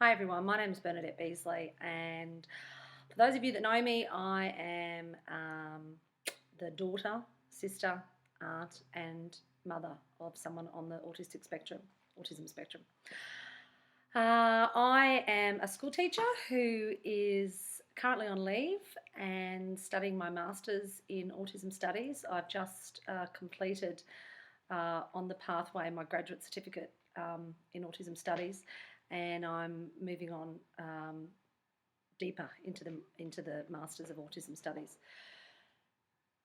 Hi everyone, my name is Bernadette Beasley, and for those of you that know me, I am the daughter, sister, aunt, and mother of someone on the autism spectrum. I am a school teacher who is currently on leave and studying my master's in autism studies. I've just completed on the pathway my graduate certificate in autism studies, and I'm moving on deeper into the Masters of Autism Studies.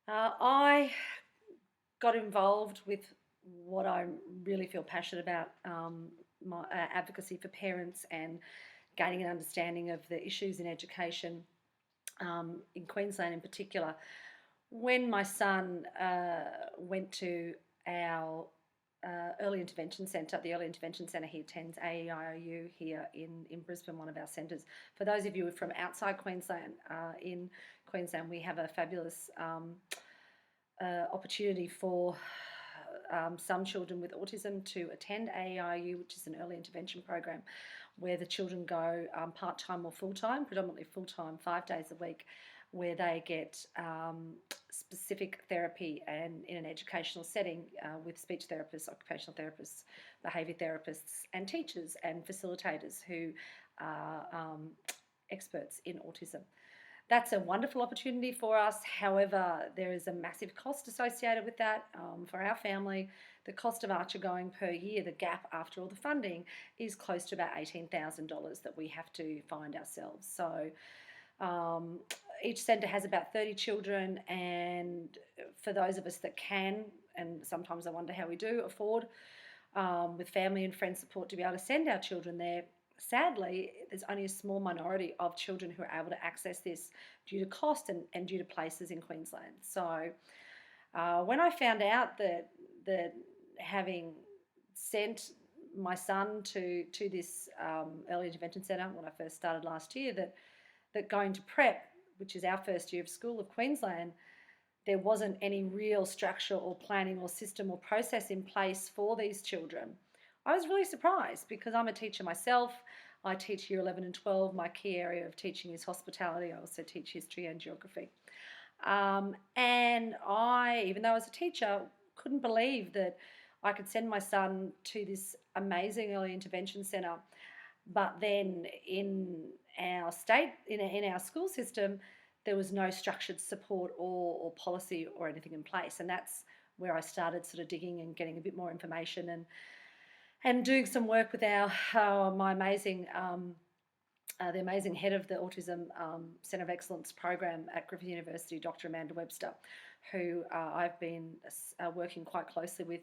I got involved with what I really feel passionate about, my advocacy for parents and gaining an understanding of the issues in education in Queensland in particular. When my son went to our early intervention centre, the early intervention centre he attends, AEIOU, here in Brisbane, one of our centres. For those of you from outside Queensland, in Queensland we have a fabulous opportunity for some children with autism to attend AEIOU, which is an early intervention program where the children go part-time or full-time, predominantly full-time, 5 days a week, where they get specific therapy and in an educational setting with speech therapists, occupational therapists, behaviour therapists, and teachers and facilitators who are experts in autism. That's a wonderful opportunity for us. However, there is a massive cost associated with that for our family. The cost of Archer going per year, the gap after all the funding, is close to about $18,000 that we have to find ourselves. So each centre has about 30 children, and for those of us that can, and sometimes I wonder how we do afford, with family and friend support, to be able to send our children there, sadly, there's only a small minority of children who are able to access this due to cost and due to places in Queensland. So when I found out that having sent my son to this early intervention centre when I first started last year, that going to prep, which is our first year of school of Queensland, there wasn't any real structure or planning or system or process in place for these children. I was really surprised because I'm a teacher myself. I teach year 11 and 12. My key area of teaching is hospitality. I also teach history and geography. And I, even though I was a teacher, couldn't believe that I could send my son to this amazing early intervention centre, but then in our state, in our school system, there was no structured support or policy or anything in place. And that's where I started sort of digging and getting a bit more information and doing some work with my amazing the amazing head of the Autism Centre of Excellence program at Griffith University, Dr. Amanda Webster, who I've been working quite closely with,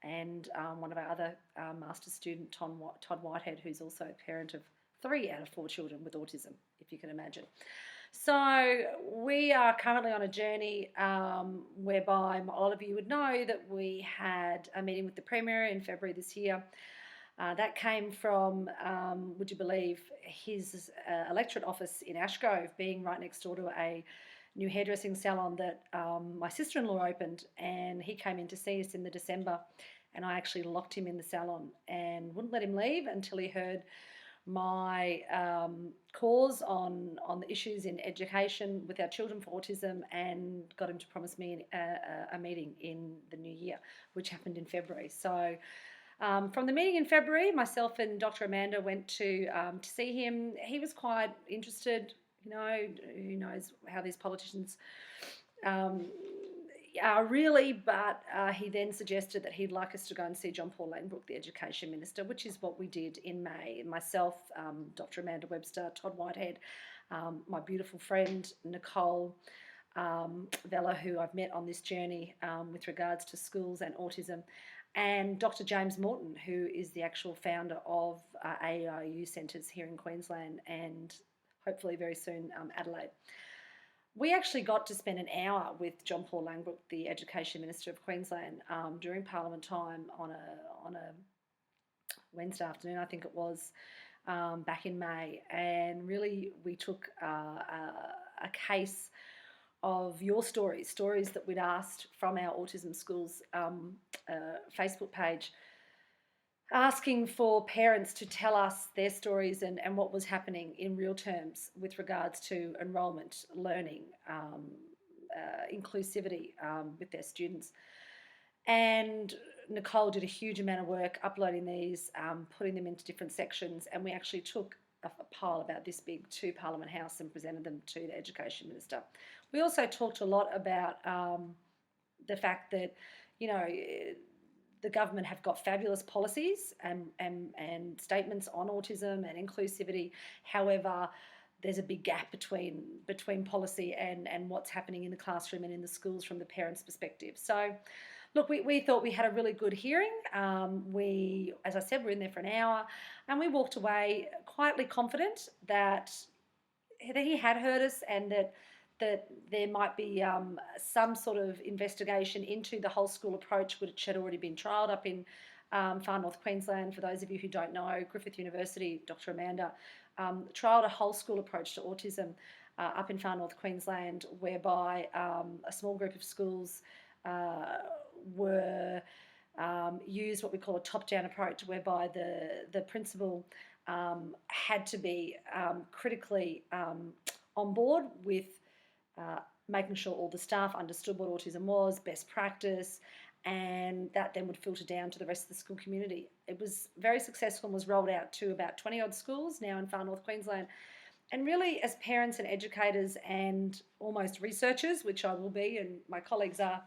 and one of our other master's student, Todd Whitehead, who's also a parent of 3 out of 4 children with autism, if you can imagine. So we are currently on a journey whereby a lot of you would know that we had a meeting with the Premier in February this year. That came from, would you believe, his electorate office in Ashgrove being right next door to a new hairdressing salon that my sister-in-law opened, and he came in to see us in the December, and I actually locked him in the salon and wouldn't let him leave until he heard my cause on the issues in education with our children for autism, and got him to promise me a meeting in the new year, which happened in February. So from the meeting in February, myself and Dr. Amanda went to see him. He was quite interested. You know, who knows how these politicians are really, but he then suggested that he'd like us to go and see John Paul Lanebrook, the Education Minister, which is what we did in May. Myself, Dr. Amanda Webster, Todd Whitehead, my beautiful friend Nicole Vella, who I've met on this journey with regards to schools and autism, and Dr. James Morton, who is the actual founder of AEIU centres here in Queensland and hopefully very soon Adelaide. We actually got to spend an hour with John Paul Lanebrook, the Education Minister of Queensland, during Parliament time on a Wednesday afternoon, I think it was, back in May, and really we took a case of your stories that we'd asked from our Autism Schools Facebook page asking for parents to tell us their stories and what was happening in real terms with regards to enrolment, learning, inclusivity with their students. And Nicole did a huge amount of work uploading these, putting them into different sections, and we actually took a pile about this big to Parliament House and presented them to the Education Minister. We also talked a lot about the fact that, you know, the government have got fabulous policies and statements on autism and inclusivity. However, there's a big gap between policy and what's happening in the classroom and in the schools from the parents' perspective. So, look, we thought we had a really good hearing. As I said, we were in there for an hour, and we walked away quietly confident that he had heard us and that there might be some sort of investigation into the whole school approach, which had already been trialled up in far north Queensland. For those of you who don't know, Griffith University, Dr. Amanda, trialled a whole school approach to autism up in far north Queensland, whereby a small group of schools were used what we call a top-down approach, whereby the principal had to be critically on board with making sure all the staff understood what autism was, best practice, and that then would filter down to the rest of the school community. It was very successful and was rolled out to about 20 odd schools now in far north Queensland. And really, as parents and educators and almost researchers, which I will be and my colleagues are,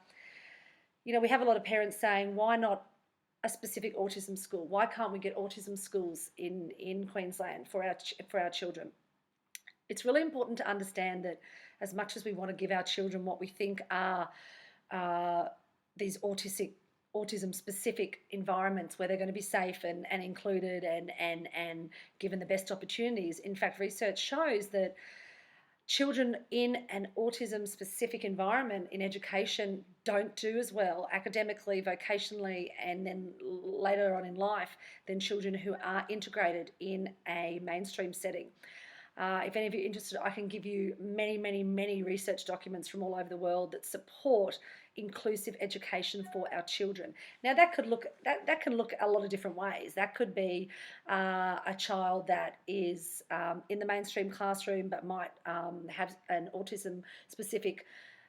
you know, we have a lot of parents saying, why not a specific autism school? Why can't we get autism schools in Queensland for our children? It's really important to understand that as much as we want to give our children what we think are these autism-specific environments where they're going to be safe and included and given the best opportunities, in fact, research shows that children in an autism-specific environment in education don't do as well academically, vocationally, and then later on in life than children who are integrated in a mainstream setting. If any of you are interested, I can give you many research documents from all over the world that support inclusive education for our children. Now that can look a lot of different ways. That could be a child that is in the mainstream classroom but might have an autism specific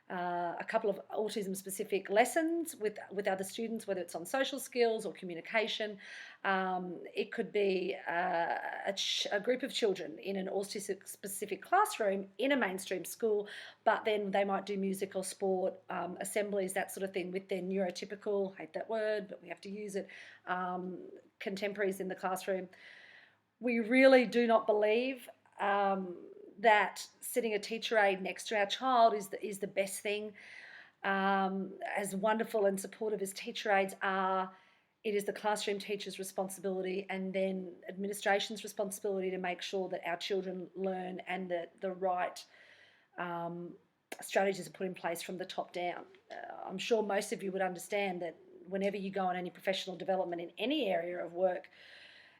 a couple of autism-specific lessons with other students, whether it's on social skills or communication. It could be a group of children in an autistic-specific classroom in a mainstream school, but then they might do music or sport, assemblies, that sort of thing, with their neurotypical, hate that word, but we have to use it, contemporaries in the classroom. We really do not believe that sitting a teacher aide next to our child is the best thing. As wonderful and supportive as teacher aides are, it is the classroom teacher's responsibility and then administration's responsibility to make sure that our children learn and that the right strategies are put in place from the top down. I'm sure most of you would understand that whenever you go on any professional development in any area of work,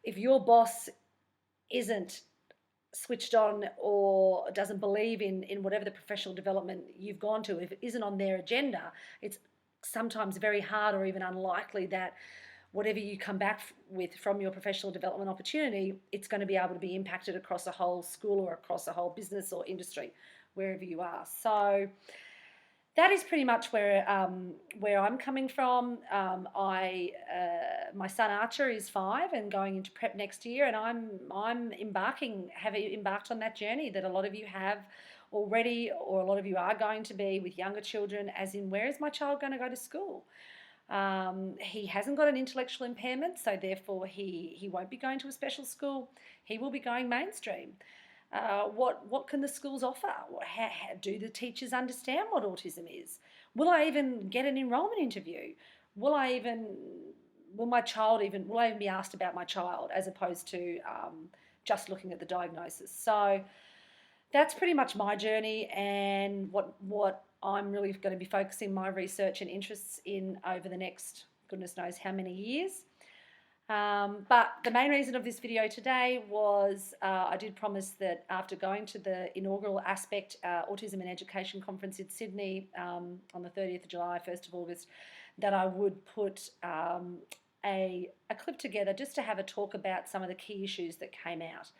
if your boss isn't switched on or doesn't believe in whatever the professional development you've gone to, if it isn't on their agenda, it's sometimes very hard or even unlikely that whatever you come back with from your professional development opportunity, it's going to be able to be impacted across a whole school or across a whole business or industry, wherever you are. So that is pretty much where I'm coming from. My son Archer is 5 and going into prep next year, and I'm have embarked on that journey that a lot of you have already, or a lot of you are going to be with younger children, as in, where is my child going to go to school? He hasn't got an intellectual impairment, so therefore he won't be going to a special school. He will be going mainstream. What can the schools offer? How do the teachers understand what autism is? Will I even get an enrolment interview? Will I even be asked about my child, as opposed to just looking at the diagnosis? So that's pretty much my journey and what I'm really going to be focusing my research and interests in over the next goodness knows how many years. But the main reason of this video today was I did promise that after going to the inaugural Aspect Autism in Education Conference in Sydney on the 30th of July, 1st of August, that I would put a clip together just to have a talk about some of the key issues that came out.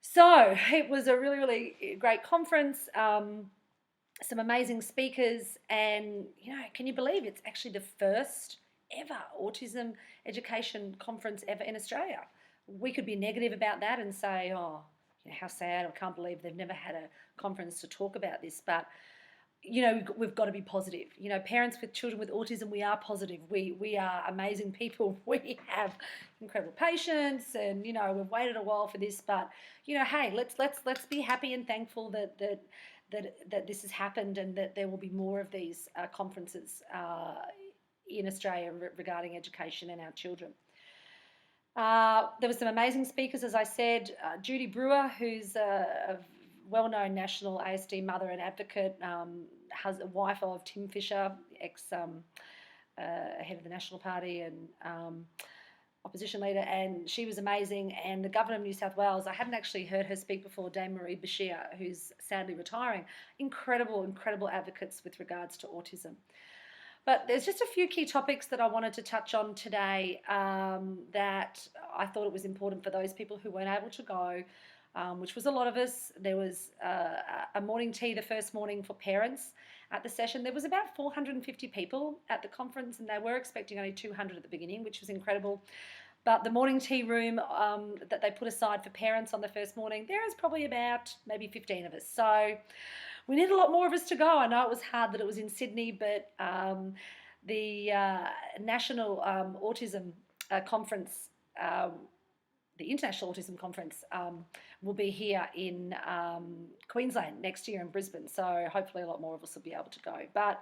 So it was a really, really great conference, some amazing speakers, and, can you believe it's actually the first ever autism education conference ever in Australia? We could be negative about that and say, oh, how sad, I can't believe they've never had a conference to talk about this, but we've got to be positive. Parents with children with autism, we are positive. We are amazing people. We have incredible patience, and we've waited a while for this. But hey, let's be happy and thankful that this has happened, and that there will be more of these conferences in Australia regarding education and our children. There were some amazing speakers, as I said. Judy Brewer, who's a well-known national ASD mother and advocate, has a wife of Tim Fischer, head of the National Party and opposition leader, and she was amazing. And the Governor of New South Wales, I hadn't actually heard her speak before, Dame Marie Bashir, who's sadly retiring. Incredible advocates with regards to autism. But there's just a few key topics that I wanted to touch on today that I thought it was important for those people who weren't able to go, which was a lot of us. There was a morning tea the first morning for parents at the session. There was about 450 people at the conference, and they were expecting only 200 at the beginning, which was incredible. But the morning tea room that they put aside for parents on the first morning, there is probably about maybe 15 of us. So we need a lot more of us to go. I know it was hard that it was in Sydney, but the National Autism Conference, the International Autism Conference, will be here in Queensland next year in Brisbane. So hopefully a lot more of us will be able to go. But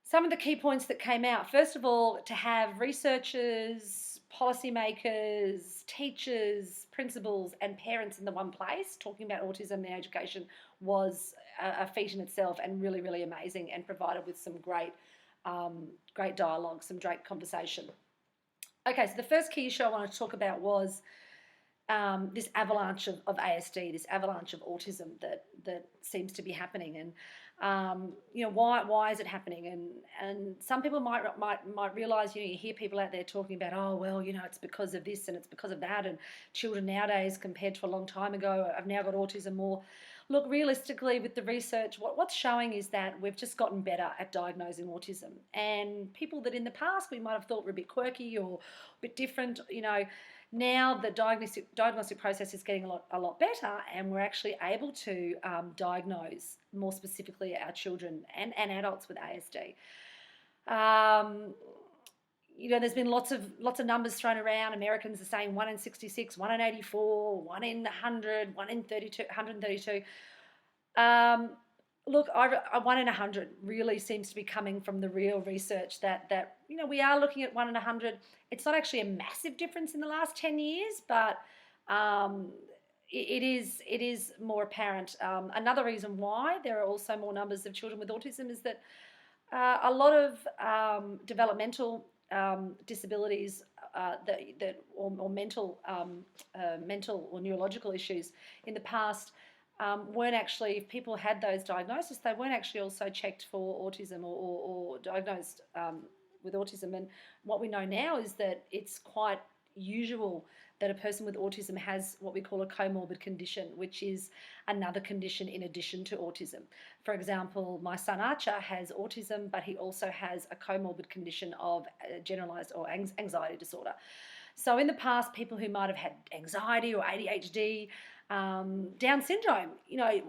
some of the key points that came out, first of all, to have researchers, policymakers, teachers, principals and parents in the one place talking about autism in education was a feat in itself, and really, really amazing, and provided with some great dialogue, some great conversation. Okay, so the first key issue I wanted to talk about was this avalanche of ASD, this avalanche of autism that seems to be happening, and why is it happening? And some people might realise, you hear people out there talking about, oh well, it's because of this and it's because of that, and children nowadays compared to a long time ago have now got autism more. Look, realistically, with the research, what's showing is that we've just gotten better at diagnosing autism, and people that in the past we might have thought were a bit quirky or a bit different, now the diagnostic process is getting a lot better, and we're actually able to diagnose more specifically our children and adults with ASD. There's been lots of numbers thrown around. Americans are saying 1 in 66, 1 in 84, 1 in 100, 1 in 132. Look, 1 in 100 really seems to be coming from the real research that we are looking at 1 in 100. It's not actually a massive difference in the last 10 years, but it is more apparent. Another reason why there are also more numbers of children with autism is that a lot of developmental disabilities or mental or neurological issues in the past weren't actually, if people had those diagnoses, they weren't actually also checked for autism or diagnosed with autism. And what we know now is that it's quite usual that a person with autism has what we call a comorbid condition, which is another condition in addition to autism. For example, my son Archer has autism, but he also has a comorbid condition of generalized or anxiety disorder. So in the past, people who might have had anxiety or ADHD, Down syndrome,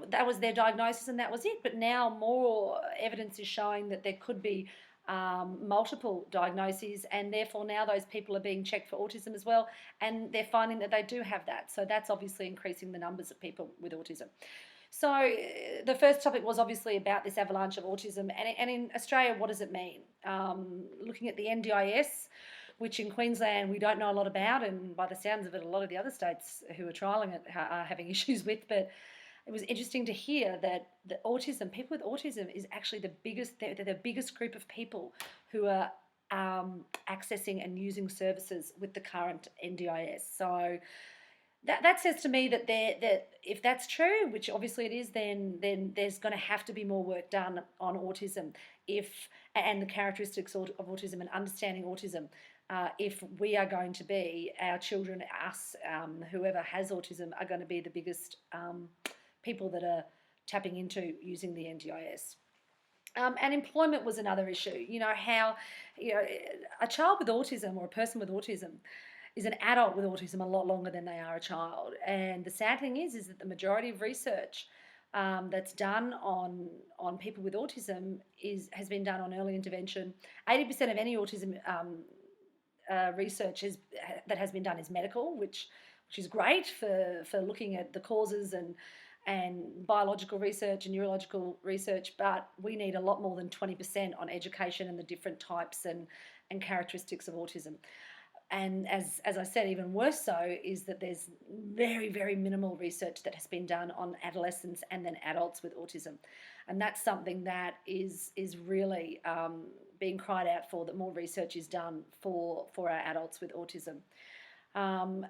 that was their diagnosis and that was it. But now more evidence is showing that there could be multiple diagnoses, and therefore now those people are being checked for autism as well, and they're finding that they do have that. So that's obviously increasing the numbers of people with autism. So the first topic was obviously about this avalanche of autism, and in Australia, what does it mean? Looking at the NDIS, which in Queensland we don't know a lot about, and by the sounds of it, a lot of the other states who are trialling it are having issues with, but it was interesting to hear that people with autism is actually they're the biggest group of people who are accessing and using services with the current NDIS. So that says to me that if that's true, which obviously it is, then there's going to have to be more work done on autism and the characteristics of autism and understanding autism if we are going to be, our children, us, whoever has autism, are going to be the biggest people that are tapping into using the NDIS. And employment was another issue. How a child with autism or a person with autism is an adult with autism a lot longer than they are a child. And the sad thing is that the majority of research that's done on people with autism has been done on early intervention. 80% of any autism research that has been done is medical, which is great for looking at the causes and biological research and neurological research, but we need a lot more than 20% on education and the different types and characteristics of autism. And as I said, even worse so is that there's very, very minimal research that has been done on adolescents and then adults with autism. And that's something that is really being cried out for, that more research is done for our adults with autism. And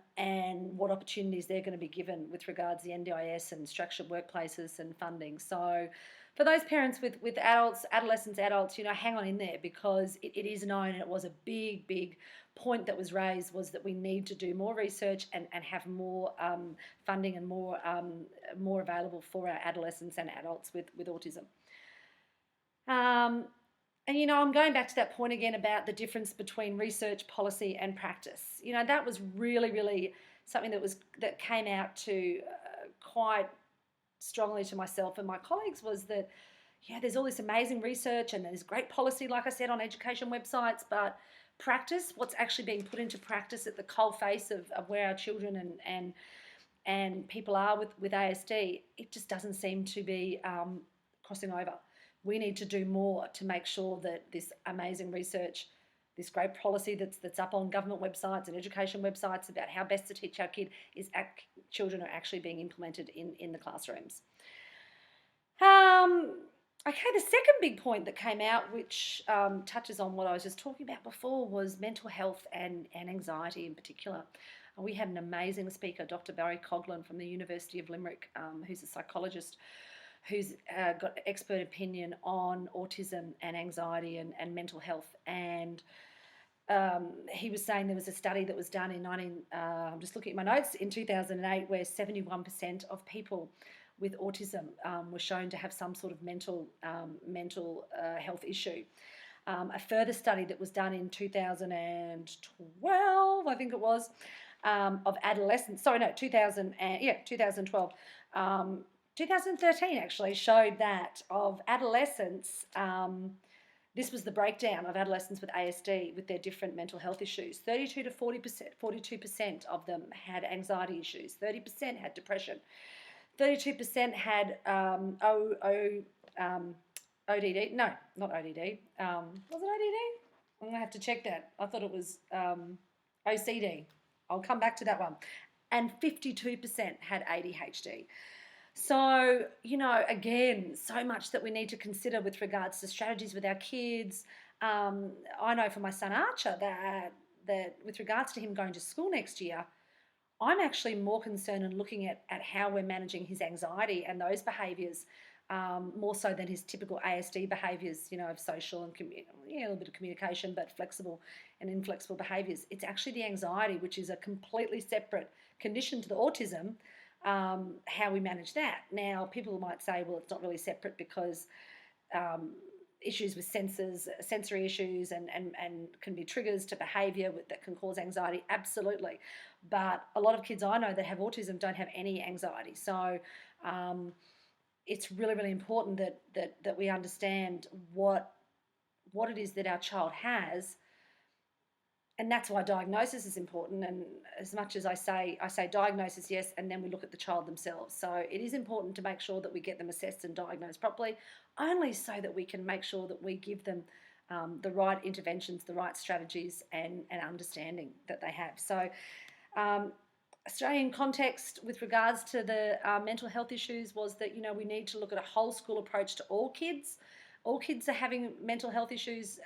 what opportunities they're going to be given with regards to the NDIS and structured workplaces and funding. So for those parents with adolescents, adults, hang on in there, because it is known, and it was a big, big point that was raised, was that we need to do more research and have more funding and more available for our adolescents and adults with autism. And, I'm going back to that point again about the difference between research, policy and practice. That was really, really something that came out to quite strongly to myself and my colleagues, was that, there's all this amazing research and there's great policy, like I said, on education websites, but practice, what's actually being put into practice at the coalface of where our children and people are with ASD, it just doesn't seem to be crossing over. We need to do more to make sure that this amazing research, this great policy that's up on government websites and education websites about how best to teach our children are actually being implemented in the classrooms. Okay, the second big point that came out, which touches on what I was just talking about before, was mental health and anxiety in particular. We had an amazing speaker, Dr. Barry Coughlin from the University of Limerick, who's a psychologist who's got expert opinion on autism and anxiety and mental health. And he was saying there was a study that was done I'm just looking at my notes, in 2008, where 71% of people with autism were shown to have some sort of mental health issue. A further study that was done in 2012, I think it was, of adolescents, 2012, 2013 actually showed that of adolescents, this was the breakdown of adolescents with ASD with their different mental health issues. 32 to 42% of them had anxiety issues. 30% had depression. 32% had ODD. No, not ODD. Was it ODD? I'm going to have to check that. I thought it was OCD. I'll come back to that one. And 52% had ADHD. So, again, so much that we need to consider with regards to strategies with our kids. I know for my son Archer that with regards to him going to school next year, I'm actually more concerned in looking at how we're managing his anxiety and those behaviours, more so than his typical ASD behaviours, of social and a little bit of communication, but flexible and inflexible behaviours. It's actually the anxiety, which is a completely separate condition to the autism, how we manage that. Now, people might say, well, it's not really separate because issues with sensory issues and can be triggers to behaviour that can cause anxiety. Absolutely. But a lot of kids I know that have autism don't have any anxiety. So it's really, really important that we understand what it is that our child has. And that's why diagnosis is important. And as much as I say diagnosis, yes, and then we look at the child themselves. So it is important to make sure that we get them assessed and diagnosed properly, only so that we can make sure that we give them the right interventions, the right strategies and understanding that they have. So Australian context with regards to the mental health issues was that, we need to look at a whole school approach to all kids. All kids are having mental health issues,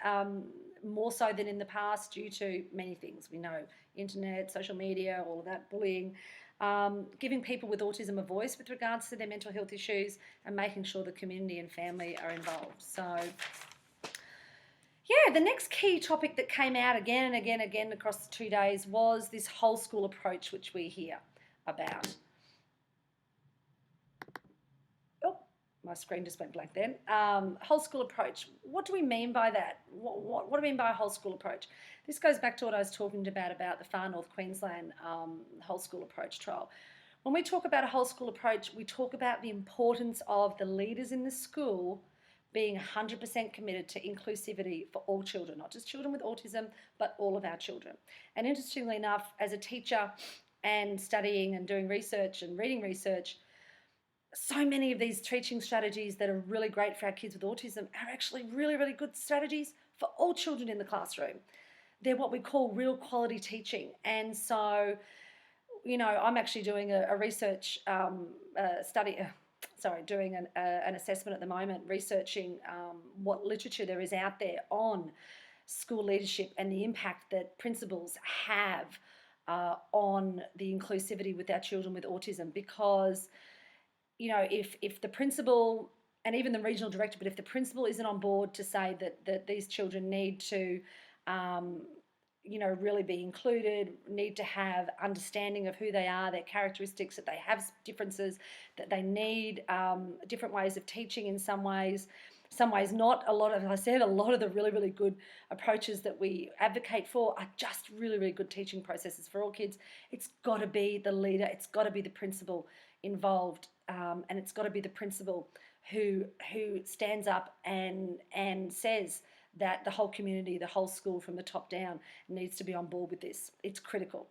more so than in the past, due to many things. We know internet, social media, all of that, bullying, giving people with autism a voice with regards to their mental health issues, and making sure the community and family are involved. So Yeah, the next key topic that came out again and again and again across the 2 days was this whole school approach, which we hear about. Oh, my screen just went blank then. Whole school approach. What do we mean by that? What do we mean by a whole school approach? This goes back to what I was talking about the Far North Queensland whole school approach trial. When we talk about a whole school approach, we talk about the importance of the leaders in the school being 100% committed to inclusivity for all children, not just children with autism, but all of our children. And interestingly enough, as a teacher and studying and doing research and reading research, so many of these teaching strategies that are really great for our kids with autism are actually really, really good strategies for all children in the classroom. They're what we call real quality teaching. And so, I'm actually doing a research study, doing an assessment at the moment, researching what literature there is out there on school leadership and the impact that principals have on the inclusivity with our children with autism. Because, if the principal and even the regional director, but if the principal isn't on board to say that these children need to really be included, need to have understanding of who they are, their characteristics, that they have differences, that they need different ways of teaching in some ways not. A lot of, as I said, a lot of the really, really good approaches that we advocate for are just really, really good teaching processes for all kids. It's got to be the leader, it's got to be the principal involved, and it's got to be the principal who stands up and says that the whole community, the whole school from the top down needs to be on board with this. It's critical.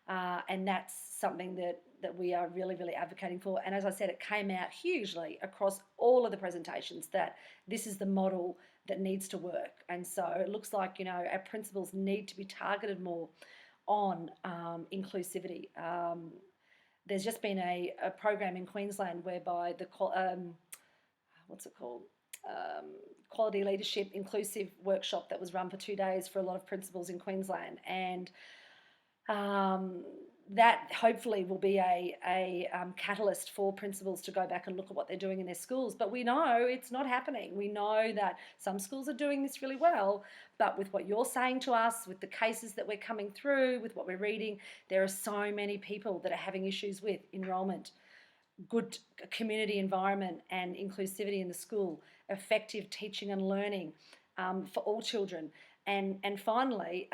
And that's something that we are really, really advocating for. And as I said, it came out hugely across all of the presentations that this is the model that needs to work. And so it looks like, our principals need to be targeted more on inclusivity. There's just been a program in Queensland whereby the, what's it called? Quality leadership inclusive workshop that was run for 2 days for a lot of principals in Queensland, and that hopefully will be a catalyst for principals to go back and look at what they're doing in their schools. But we know it's not happening. We know that some schools are doing this really well, but with what you're saying to us, with the cases that we're coming through, with what we're reading, there are so many people that are having issues with enrolment, good community environment and inclusivity in the school, effective teaching and learning for all children, and finally,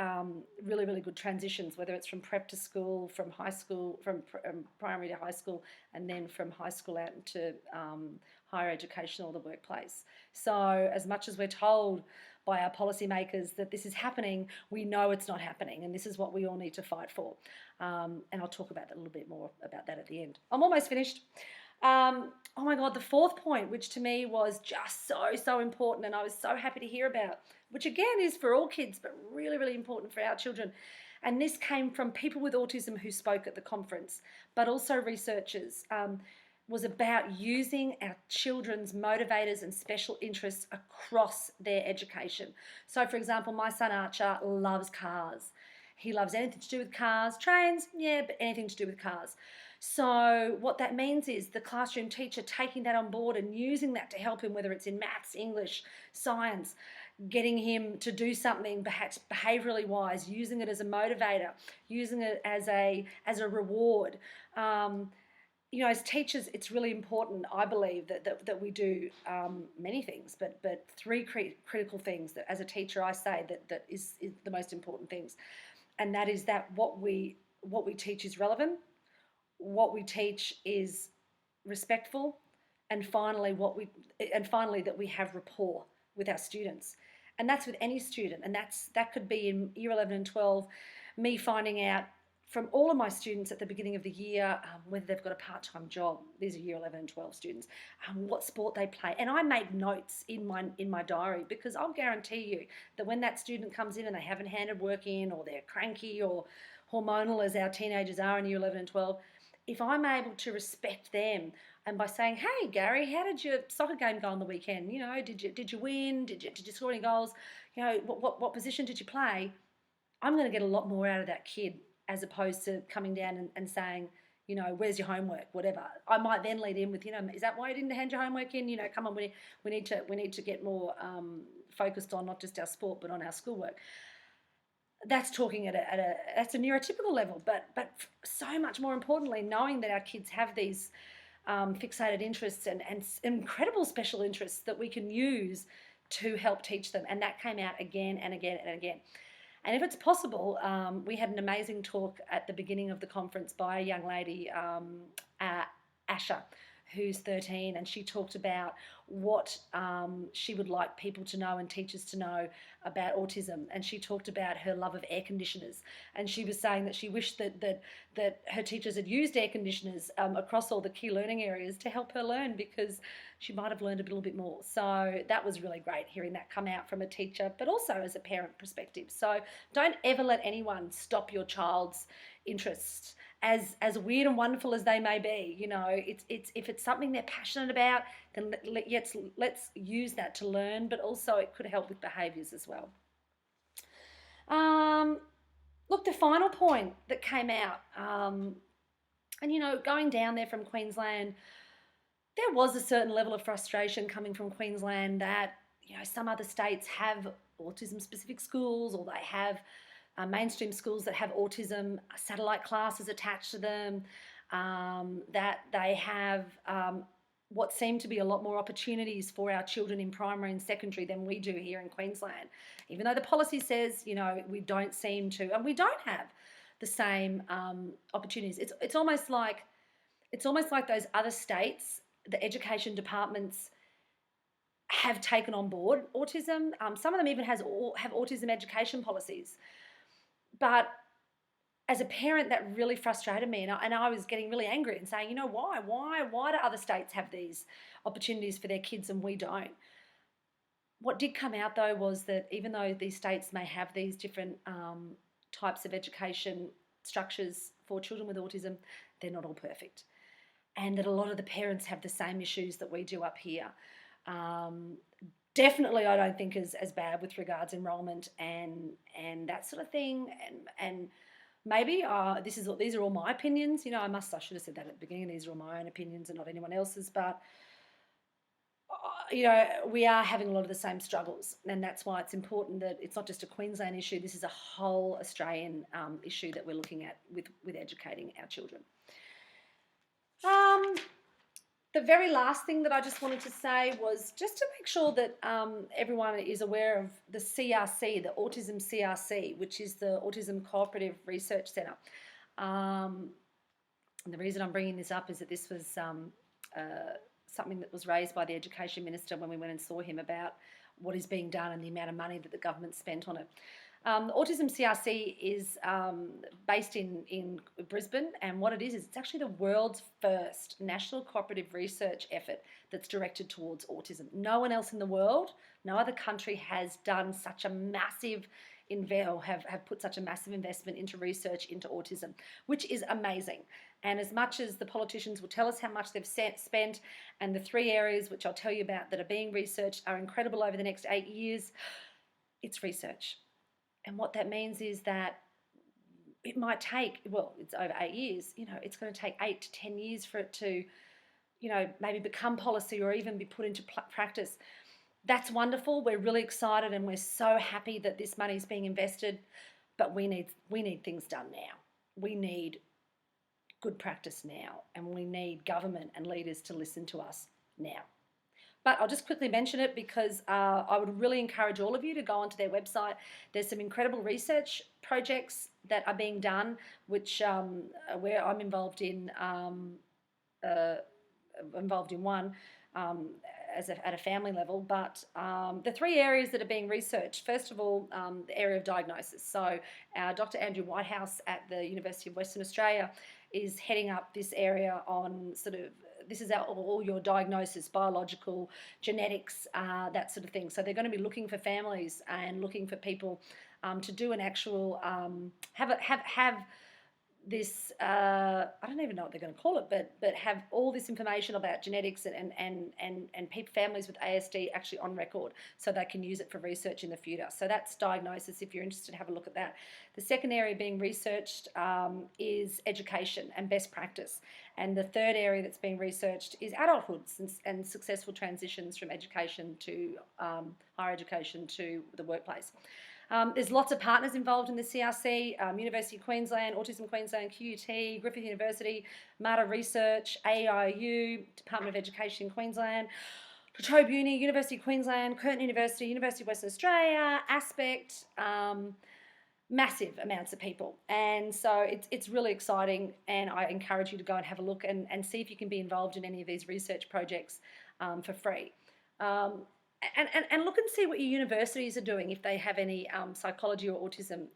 really, really good transitions, whether it's from prep to school, from high school, from primary to high school, and then from high school out into higher education or the workplace. So as much as we're told by our policymakers that this is happening, we know it's not happening, and this is what we all need to fight for. And I'll talk about that a little bit more about that at the end. I'm almost finished. Oh my God, the fourth point, which to me was just so important, and I was so happy to hear about, which again is for all kids, but really, really important for our children. And this came from people with autism who spoke at the conference, but also researchers, was about using our children's motivators and special interests across their education. So for example, my son Archer loves cars. He loves anything to do with cars, trains, yeah, but anything to do with cars. So what that means is the classroom teacher taking that on board and using that to help him, whether it's in maths, English, science, getting him to do something perhaps behaviourally wise, using it as a motivator, using it as a reward. As teachers, it's really important, I believe, that we do many things, but three critical things that as a teacher I say that is the most important things. And that is that what we teach is relevant, what we teach is respectful, and finally that we have rapport with our students. And that's with any student, and that could be in year 11 and 12, me finding out from all of my students at the beginning of the year whether they've got a part-time job. These are year 11 and 12 students, what sport they play. And I make notes in my diary, because I'll guarantee you that when that student comes in and they haven't handed work in, or they're cranky or hormonal as our teenagers are in year 11 and 12, if I'm able to respect them, and by saying, hey Gary, how did your soccer game go on the weekend? Did you win? Did you score any goals? What position did you play? I'm going to get a lot more out of that kid, as opposed to coming down and saying, where's your homework, whatever. I might then lead in with, is that why you didn't hand your homework in? Come on, we need to get more focused on not just our sport, but on our schoolwork. That's talking that's a neurotypical level, but so much more importantly, knowing that our kids have these fixated interests and incredible special interests that we can use to help teach them. And that came out again and again and again. And if it's possible, we had an amazing talk at the beginning of the conference by a young lady, Asha, who's 13, and she talked about what she would like people to know and teachers to know about autism. And she talked about her love of air conditioners. And she was saying that she wished that her teachers had used air conditioners across all the key learning areas to help her learn, because she might have learned a little bit more. So that was really great hearing that come out from a teacher, but also as a parent perspective. So don't ever let anyone stop your child's interests, as weird and wonderful as they may be. It's if it's something they're passionate about, then let's use that to learn, but also it could help with behaviours as well. Look, the final point that came out, and going down there from Queensland, there was a certain level of frustration coming from Queensland that some other states have autism-specific schools, or they have mainstream schools that have autism satellite classes attached to them, that they have what seem to be a lot more opportunities for our children in primary and secondary than we do here in Queensland. Even though the policy says, we don't seem to, and we don't have the same opportunities. It's almost like those other states, the education departments have taken on board autism. Some of them even have autism education policies. But as a parent, that really frustrated me, and I was getting really angry and saying, why do other states have these opportunities for their kids and we don't? What did come out, though, was that even though these states may have these different types of education structures for children with autism, they're not all perfect, and that a lot of the parents have the same issues that we do up here. Definitely, I don't think as bad with regards enrolment and that sort of thing. And maybe these are all my opinions. I should have said that at the beginning. These are all my own opinions and not anyone else's. But we are having a lot of the same struggles, and that's why it's important that it's not just a Queensland issue. This is a whole Australian issue that we're looking at with educating our children. The very last thing that I just wanted to say was just to make sure that everyone is aware of the CRC, the Autism CRC, which is the Autism Cooperative Research Centre. And the reason I'm bringing this up is that this was something that was raised by the Education Minister when we went and saw him about what is being done and the amount of money that the government spent on it. The Autism CRC is based in Brisbane, and what it is it's actually the world's first national cooperative research effort that's directed towards autism. No one else in the world, no other country has done such a massive have put such a massive investment into research into autism, which is amazing. And as much as the politicians will tell us how much they've spent, and the 3 areas which I'll tell you about that are being researched are incredible over the next 8 years, it's research. And what that means is that it might take, it's over 8 years, it's going to take 8 to 10 years for it to, maybe become policy or even be put into practice. That's wonderful. We're really excited and we're so happy that this money is being invested, but we need things done now. We need good practice now, and we need government and leaders to listen to us now. But I'll just quickly mention it because I would really encourage all of you to go onto their website. There's some incredible research projects that are being done, which where I'm involved in one at a family level. But the 3 areas that are being researched, first of all, the area of diagnosis. So Dr. Andrew Whitehouse at the University of Western Australia is heading up this area on this is all your diagnosis, biological, genetics, that sort of thing. So they're going to be looking for families and looking for people to do an actual have this I don't even know what they're going to call it, but have all this information about genetics and people, families with ASD actually on record, so they can use it for research in the future. So that's diagnosis. If you're interested, have a look at that. The second area being researched is education and best practice, and the third area that's being researched is adulthood and successful transitions from education to higher education to the workplace. There's lots of partners involved in the CRC, University of Queensland, Autism Queensland, QUT, Griffith University, Mater Research, AIU, Department of Education in Queensland, La Trobe Uni, University of Queensland, Curtin University, University of Western Australia, Aspect, massive amounts of people. And so it's really exciting, and I encourage you to go and have a look and see if you can be involved in any of these research projects for free. And look and see what your universities are doing if they have any psychology or autism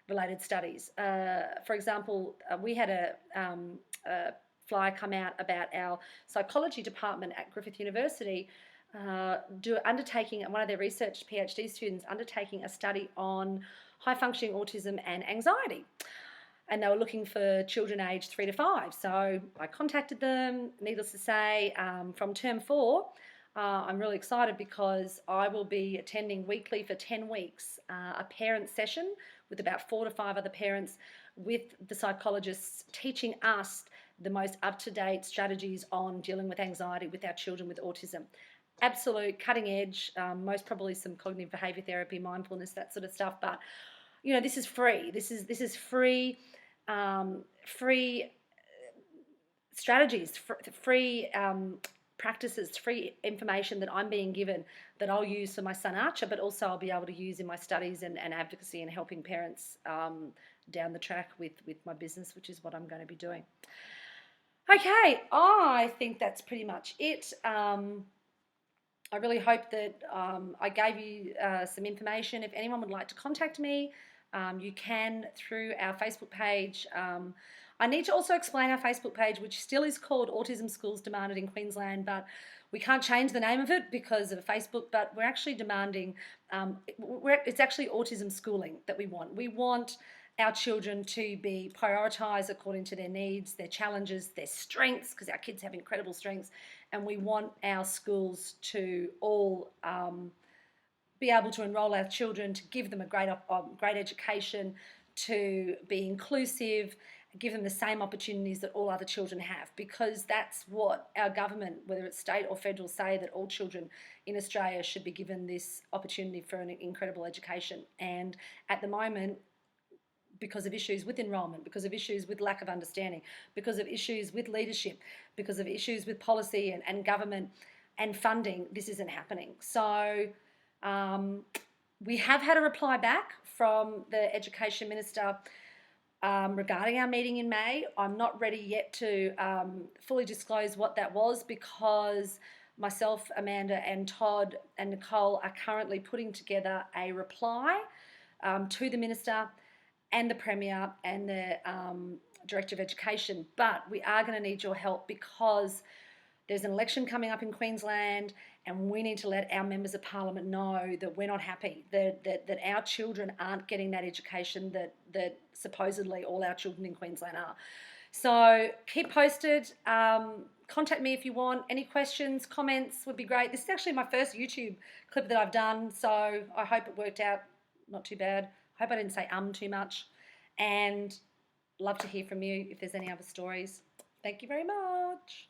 related studies. For example, we had a flyer come out about our psychology department at Griffith University undertaking, one of their research PhD students undertaking a study on high functioning autism and anxiety. And they were looking for children aged 3 to 5. So I contacted them. Needless to say, from term 4, I'm really excited because I will be attending weekly for 10 weeks a parent session with about 4 to 5 other parents, with the psychologists teaching us the most up-to-date strategies on dealing with anxiety with our children with autism. Absolute cutting edge, most probably some cognitive behaviour therapy, mindfulness, that sort of stuff. But this is free. This is free, free strategies, free practices, free information that I'm being given that I'll use for my son Archer, but also I'll be able to use in my studies and advocacy and helping parents down the track with my business, which is what I'm going to be doing. Okay, I think that's pretty much it. I really hope that I gave you some information. If anyone would like to contact me, you can through our Facebook page. I need to also explain our Facebook page, which still is called Autism Schools Demanded in Queensland, but we can't change the name of it because of Facebook, but we're actually demanding, it's actually autism schooling that we want. We want our children to be prioritised according to their needs, their challenges, their strengths, because our kids have incredible strengths, and we want our schools to all be able to enrol our children, to give them a great education, to be inclusive, give them the same opportunities that all other children have, because that's what our government, whether it's state or federal, say, that all children in Australia should be given this opportunity for an incredible education. And at the moment, because of issues with enrolment, because of issues with lack of understanding, because of issues with leadership, because of issues with policy and government and funding, this isn't happening. So we have had a reply back from the Education Minister regarding our meeting in May. I'm not ready yet to fully disclose what that was, because myself, Amanda and Todd and Nicole are currently putting together a reply to the Minister and the Premier and the Director of Education. But we are going to need your help, because there's an election coming up in Queensland, and we need to let our members of Parliament know that we're not happy, that our children aren't getting that education that supposedly all our children in Queensland are. So keep posted. Contact me if you want. Any questions, comments would be great. This is actually my first YouTube clip that I've done, so I hope it worked out not too bad. Hope I didn't say too much, and love to hear from you if there's any other stories. Thank you very much.